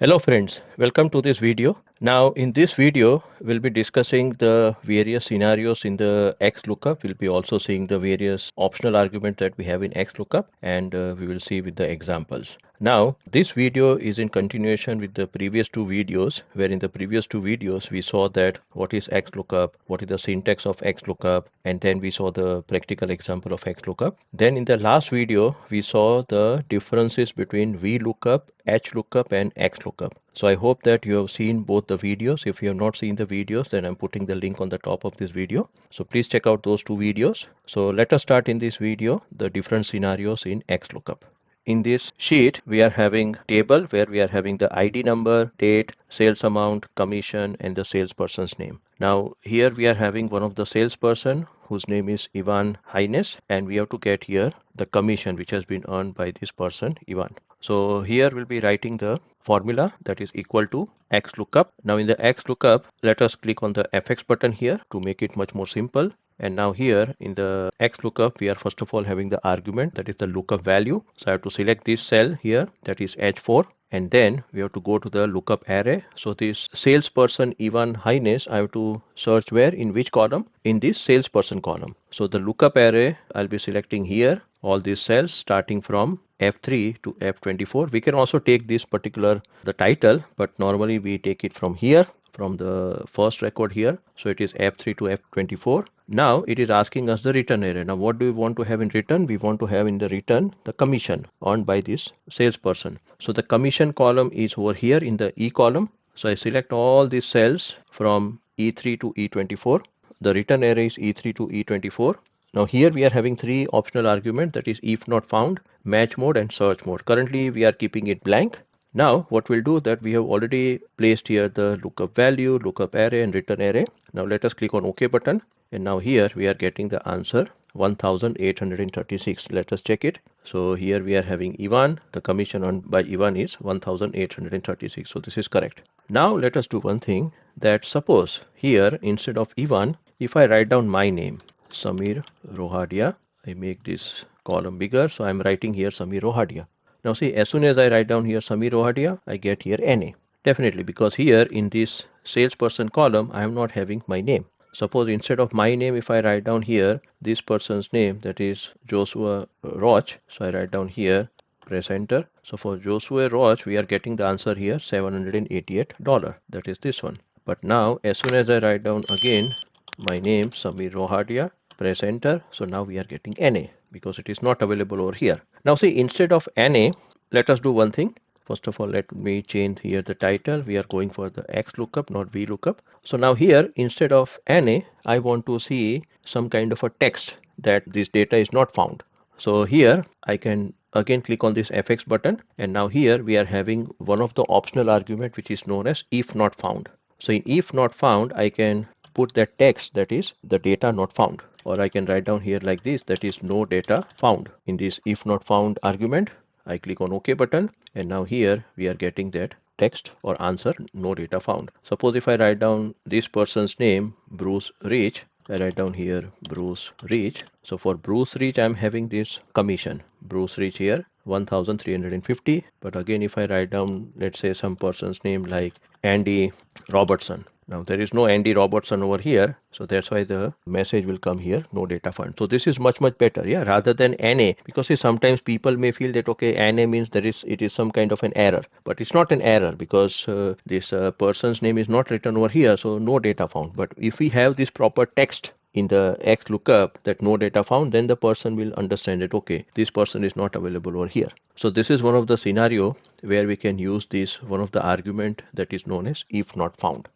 Hello friends, welcome to this video. Now in this video, we'll be discussing the various scenarios in the XLOOKUP. We'll be also seeing the various optional arguments that we have in XLOOKUP and we will see with the examples. Now this video is in continuation with the previous two videos, where in the previous two videos we saw that what is XLOOKUP, what is the syntax of XLOOKUP, and then we saw the practical example of XLOOKUP. Then in the last video, we saw the differences between VLOOKUP, HLOOKUP and XLOOKUP. So I hope that you have seen both the videos. If you have not seen the videos, then I'm putting the link on the top of this video. So please check out those two videos. So let us start in this video, the different scenarios in XLOOKUP. In this sheet, we are having table where we are having the ID number, date, sales amount, commission, and the salesperson's name. Now here we are having one of the salesperson whose name is Ivan Hines, and we have to get here the commission which has been earned by this person Ivan. So here we'll be writing the formula that is equal to XLOOKUP. Now in the XLOOKUP, let us click on the FX button here to make it much more simple. And now here in the XLOOKUP, we are first of all having the argument that is the lookup value. So I have to select this cell here, that is H4. And then we have to go to the lookup array. So this salesperson Ivan Hines, I have to search where, in which column? In this salesperson column. So the lookup array, I'll be selecting here all these cells starting from F3 to F24. We can also take this particular the title, but normally we take it from here, from the first record here. So it is F3 to F24. Now it is asking us the return array. Now what do we want to have in return? We want to have in the return the commission earned by this salesperson. So the commission column is over here in the E column. So I select all these cells from E3 to E24. The return array is E3 to E24. Now here we are having three optional arguments, that is if not found, match mode and search mode. Currently we are keeping it blank. Now what we'll do that we have already placed here the lookup value, lookup array and return array. Now let us click on OK button, and now here we are getting the answer 1836. Let us check it. So here we are having Ivan, the commission earned by Ivan is 1836. So this is correct. Now let us do one thing, that suppose here instead of Ivan, if I write down my name, Samir Rohadia, I make this column bigger, so I'm writing here Samir Rohadia. Now see, as soon as I write down here Samir Rohadia, I get here NA. Definitely, because here in this salesperson column, I am not having my name. Suppose instead of my name, if I write down here this person's name, that is Joshua Roch, so I write down here, press enter. So for Joshua Roch, we are getting the answer here $788. That is this one. But now, as soon as I write down again my name Samir Rohadia, press enter. So now we are getting NA because it is not available over here. Now see, instead of NA, let us do one thing. First of all, let me change here the title. We are going for the XLOOKUP, not VLOOKUP. So now here, instead of NA, I want to see some kind of a text that this data is not found. So here I can again click on this FX button, and now here we are having one of the optional argument which is known as if not found. So in if not found, I can put that text that is the data not found, or I can write down here like this, that is no data found. In this if not found argument, I click on OK button, and now here we are getting that text or answer no data found. Suppose if I write down this person's name Bruce Rich, I write down here Bruce Rich. So for Bruce Rich, I'm having this commission Bruce Rich here 1350. But again, if I write down, let's say some person's name like Andy Robertson, now there is no Andy Robertson over here, so that's why the message will come here no data found. So this is much better, yeah, rather than NA, because see, sometimes people may feel that okay, NA means it is some kind of an error, but it's not an error because this person's name is not written over here, so no data found. But if we have this proper text in the XLOOKUP that no data found, then the person will understand that okay, this person is not available over here. So this is one of the scenario where we can use this one of the argument that is known as if not found.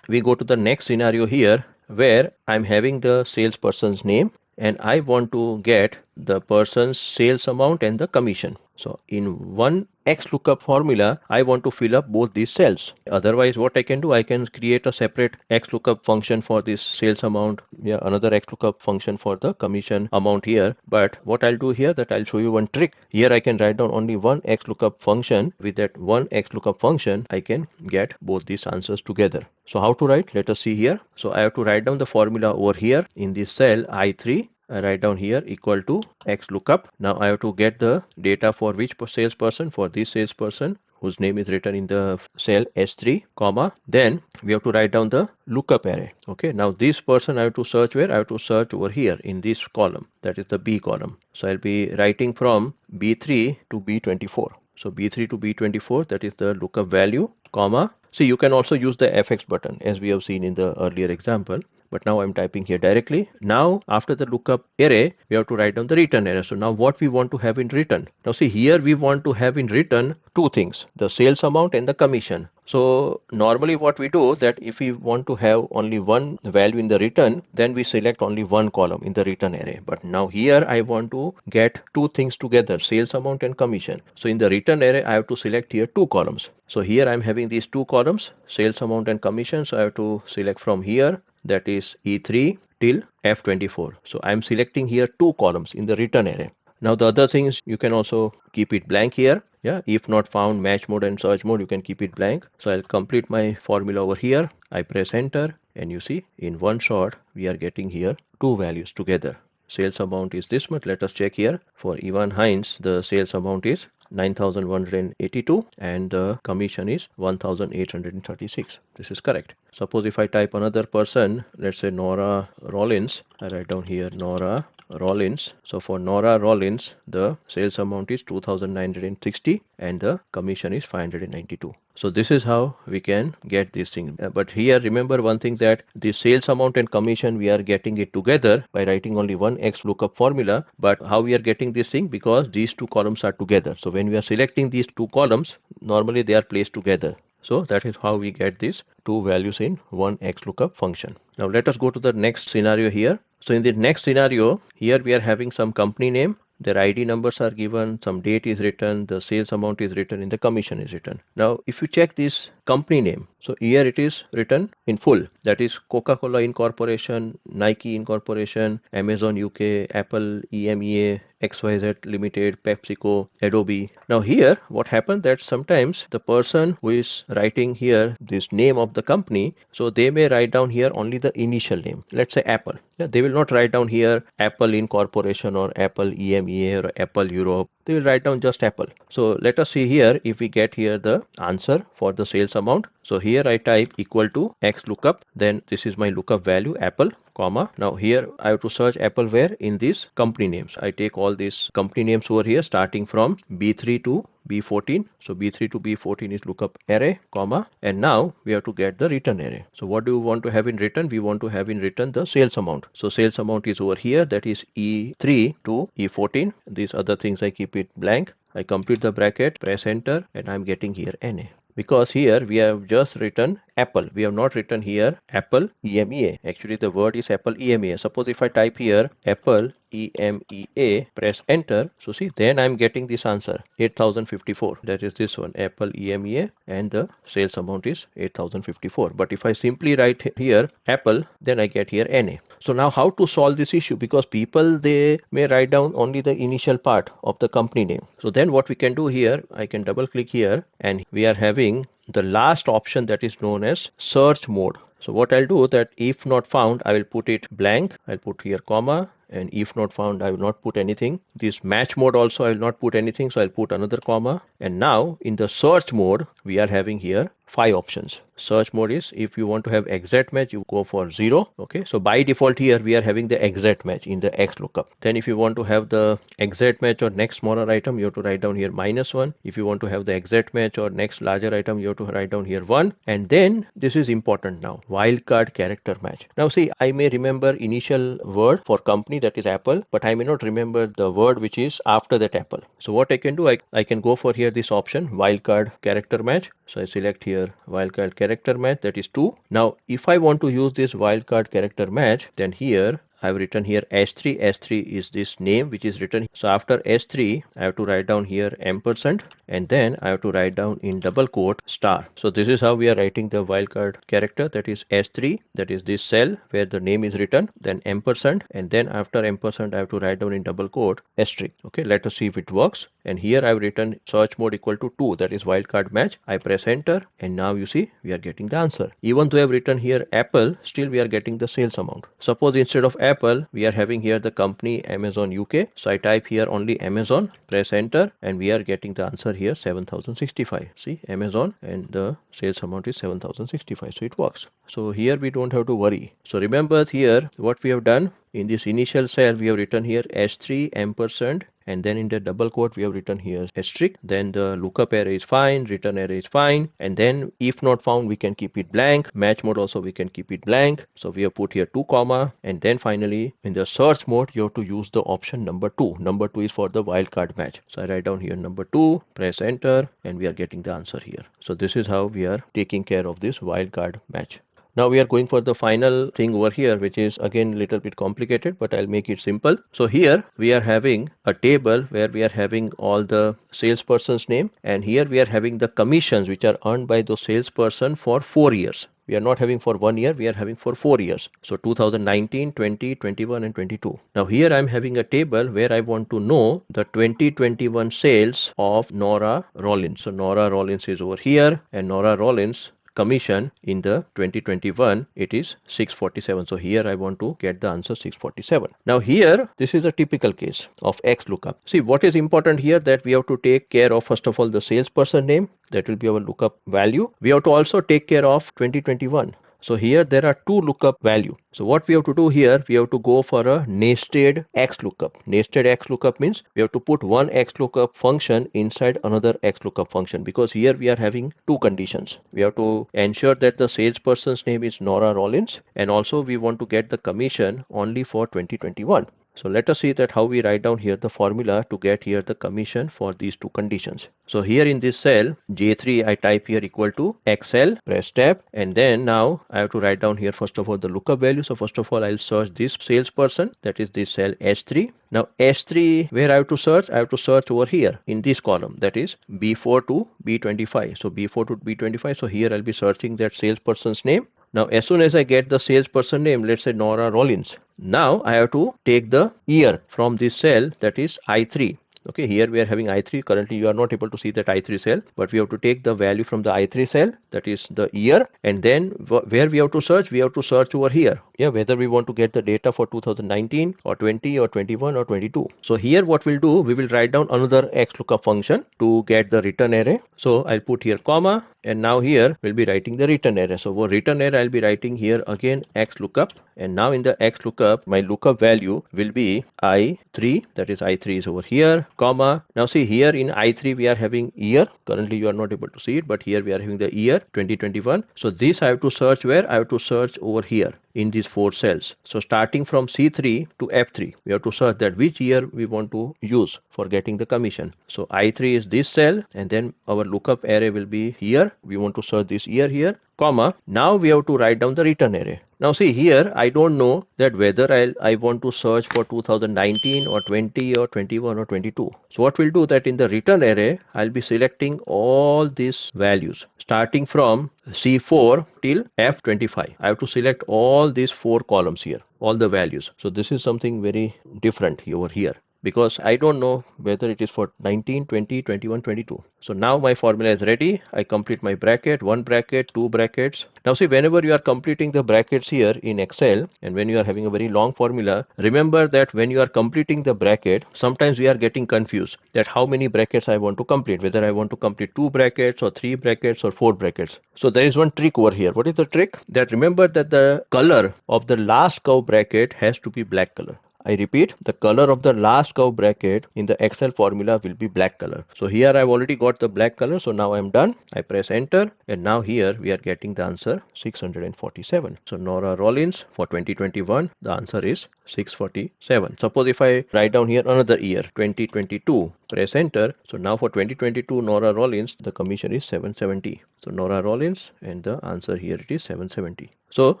We go to the next scenario here where I'm having the salesperson's name and I want to get the person's sales amount and the commission. So in one XLOOKUP formula, I want to fill up both these cells. Otherwise, what I can do, I can create a separate XLOOKUP function for this sales amount, another XLOOKUP function for the commission amount here. But what I'll do here, that I'll show you one trick. Here I can write down only one XLOOKUP function. With that one XLOOKUP function, I can get both these answers together. So how to write? Let us see here. So I have to write down the formula over here in this cell I3. I write down here equal to XLOOKUP. Now I have to get the data for which salesperson? For this salesperson whose name is written in the cell S3, comma, then we have to write down the lookup array. Okay, now this person I have to search where? I have to search over here in this column, that is the B column. So I'll be writing from B3 to B24. So B3 to B24, that is the lookup value, comma. See, you can also use the FX button as we have seen in the earlier example. But now I'm typing here directly. Now, after the lookup array, we have to write down the return array. So now what we want to have in return? Now see, here we want to have in return two things, the sales amount and the commission. So normally what we do that if we want to have only one value in the return, then we select only one column in the return array. But now here I want to get two things together, sales amount and commission. So in the return array, I have to select here two columns. So here I'm having these two columns, sales amount and commission. So I have to select from here, that is E3 till F24. So I'm selecting here two columns in the return array. Now the other things, you can also keep it blank here. Yeah, if not found, match mode and search mode, you can keep it blank. So I'll complete my formula over here. I press enter and you see in one shot, we are getting here two values together. Sales amount is this much. Let us check here. For Ivan Hines, the sales amount is 9,182 and the commission is 1,836. This is correct. Suppose if I type another person, let's say Nora Rollins, I write down here Nora Rollins. So for Nora Rollins, the sales amount is 2,960 and the commission is 592. So this is how we can get this thing. But here remember one thing, that the sales amount and commission, we are getting it together by writing only one XLOOKUP formula. But how we are getting this thing? Because these two columns are together. So when we are selecting these two columns, normally they are placed together. So that is how we get these two values in one XLOOKUP function. Now let us go to the next scenario here. So in the next scenario, here we are having some company name. Their ID numbers are given, some date is written, the sales amount is written, and the commission is written. Now, if you check this company name, so here it is written in full. That is Coca-Cola Incorporation, Nike Incorporation, Amazon UK, Apple EMEA, XYZ Limited, PepsiCo, Adobe. Now here, what happened that sometimes the person who is writing here this name of the company, so they may write down here only the initial name. Let's say Apple. Yeah, they will not write down here Apple Incorporation or Apple EMEA or Apple Europe. They will write down just Apple. So let us see here if we get here the answer for the sales amount. So here I type equal to XLOOKUP, then this is my lookup value Apple, comma. Now here I have to search Apple where? In these company names. I take all these company names over here starting from B3 to B14. So B3 to B14 is lookup array, comma, and now we have to get the return array. So what do we want to have in return? We want to have in return the sales amount. So sales amount is over here, that is E3 to E14. These other things I keep it blank. I complete the bracket, press enter, and I'm getting here NA. Because here we have just written Apple. We have not written here Apple EMEA. Actually, the word is Apple EMEA. Suppose if I type here Apple EMEA, press enter. So see, then I'm getting this answer 8,054. That is this one, Apple EMEA, and the sales amount is 8,054. But if I simply write here Apple, then I get here NA. So now how to solve this issue? Because people, they may write down only the initial part of the company name. So then what we can do here, I can double click here and we are having the last option that is known as search mode. So what I'll do that if not found, I will put it blank. I'll put here comma, and if not found, I will not put anything. This match mode also I will not put anything. So I'll put another comma. And now in the search mode, we are having here 5 options. Search mode is if you want to have exact match, you go for 0. Okay, so by default here we are having the exact match in the XLOOKUP. Then if you want to have the exact match or next smaller item, you have to write down here -1. If you want to have the exact match or next larger item, you have to write down here 1. And then this is important now, wildcard character match. Now see, I may remember initial word for company, that is Apple, but I may not remember the word which is after that Apple. So what I can do, I can go for here this option wildcard character match. So I select here wildcard character match, that is 2. Now if I want to use this wildcard character match, then here I've written here S3. S3 is this name which is written. So after S3, I have to write down here ampersand, and then I have to write down in double quote star. So this is how we are writing the wildcard character, that is S3, that is this cell where the name is written, then ampersand, and then after ampersand I have to write down in double quote asterisk. Okay, let us see if it works. And here I've written search mode equal to 2, that is wildcard match. I press enter, and now you see we are getting the answer. Even though I've written here Apple, still we are getting the sales amount. Suppose instead of example, we are having here the company Amazon UK. So I type here only Amazon, press enter, and we are getting the answer here 7065. See, Amazon, and the sales amount is 7065. So it works. So here we don't have to worry. So remember here what we have done. In this initial cell, we have written here S3 ampersand, and then in the double quote we have written here asterisk. Then the lookup array is fine, return array is fine, and then if not found we can keep it blank. Match mode also we can keep it blank. So we have put here 2 comma, and then finally in the search mode you have to use the option number 2. Number 2 is for the wildcard match. So I write down here number 2, press enter, and we are getting the answer here. So this is how we are taking care of this wildcard match. Now we are going for the final thing over here, which is again a little bit complicated, but I'll make it simple. So here we are having a table where we are having all the salesperson's name, and here we are having the commissions which are earned by the salesperson for 4 years. We are not having for 1 year, we are having for 4 years. So 2019, 20, 21 and 22. Now here I'm having a table where I want to know the 2021 sales of Nora Rollins. So Nora Rollins is over here, and Nora Rollins commission in the 2021 it is 647. So here I want to get the answer 647. Now here this is a typical case of XLOOKUP. See, what is important here, that we have to take care of first of all the salesperson name, that will be our lookup value. We have to also take care of 2021. So here there are two lookup value. So what we have to do here, we have to go for a nested XLOOKUP. Nested XLOOKUP means we have to put one XLOOKUP function inside another XLOOKUP function, because here we are having two conditions. We have to ensure that the salesperson's name is Nora Rollins, and also we want to get the commission only for 2021. So let us see that how we write down here the formula to get here the commission for these two conditions. So here in this cell J3 I type here equal to XL, press tab, and then now I have to write down here first of all the lookup value. So first of all I'll search this salesperson, that is this cell S3. Now S3, where I have to search? I have to search over here in this column, that is B4 to B25. So B4 to B25. So here I'll be searching that salesperson's name. Now as soon as I get the salesperson name, let's say Nora Rollins, now I have to take the year from this cell, that is I3. Okay, here we are having I3. Currently you are not able to see that I3 cell, but we have to take the value from the I3 cell, that is the year, and then where we have to search? We have to search over here. Yeah, whether we want to get the data for 2019 or 20 or 21 or 22. So here what we'll do, we will write down another XLOOKUP function to get the return array. So I'll put here comma, and now here we'll be writing the return array. So for return array I'll be writing here again XLOOKUP, and now in the XLOOKUP my lookup value will be I3, that is I3 is over here, comma. Now see here in I3 we are having year. Currently you are not able to see it, but here we are having the year 2021. So this I have to search where? I have to search over here in these 4 cells. So starting from C3 to F3, we have to search that which year we want to use for getting the commission. So I3 is this cell, and then our lookup array will be here. We want to search this year here, comma. Now we have to write down the return array. Now see here, I don't know that whether I want to search for 2019 or 20 or 21 or 22. So what we'll do, that in the return array, I'll be selecting all these values starting from C4 till F25. I have to select all these 4 columns here, all the values. So this is something very different over here, because I don't know whether it is for 19, 20, 21, 22. So now my formula is ready. I complete my bracket, 1 bracket, 2 brackets. Now see, whenever you are completing the brackets here in Excel, and when you are having a very long formula, remember that when you are completing the bracket, sometimes we are getting confused that how many brackets I want to complete, whether I want to complete 2 brackets or 3 brackets or 4 brackets. So there is one trick over here. What is the trick? That remember that the color of the last curve bracket has to be black color. I repeat, the color of the last curve bracket in the Excel formula will be black color. So here I've already got the black color. So now I'm done. I press enter, and now here we are getting the answer 647. So Nora Rollins for 2021, the answer is 647. Suppose if I write down here another year, 2022, press enter. So now for 2022 Nora Rollins, the commission is 770. So Nora Rollins, and the answer here it is 770. So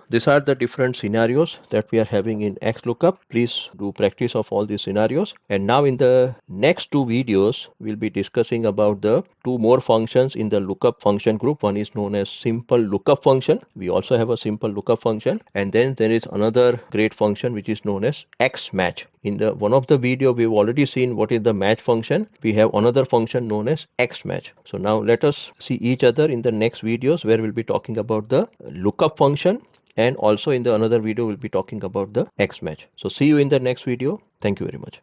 these are the different scenarios that we are having in XLOOKUP. Please do practice of all these scenarios. And now in the next 2 videos, we'll be discussing about the 2 more functions in the lookup function group. One is known as simple lookup function. We also have a simple lookup function. And then there is another great function which is known as XMatch. In the one of the video, we've already seen what is the match function. We have another function known as XMatch. So now let us see each other in the next videos, where we'll be talking about the lookup function And also in the another video, we'll be talking about the X match. So see you in the next video. Thank you very much.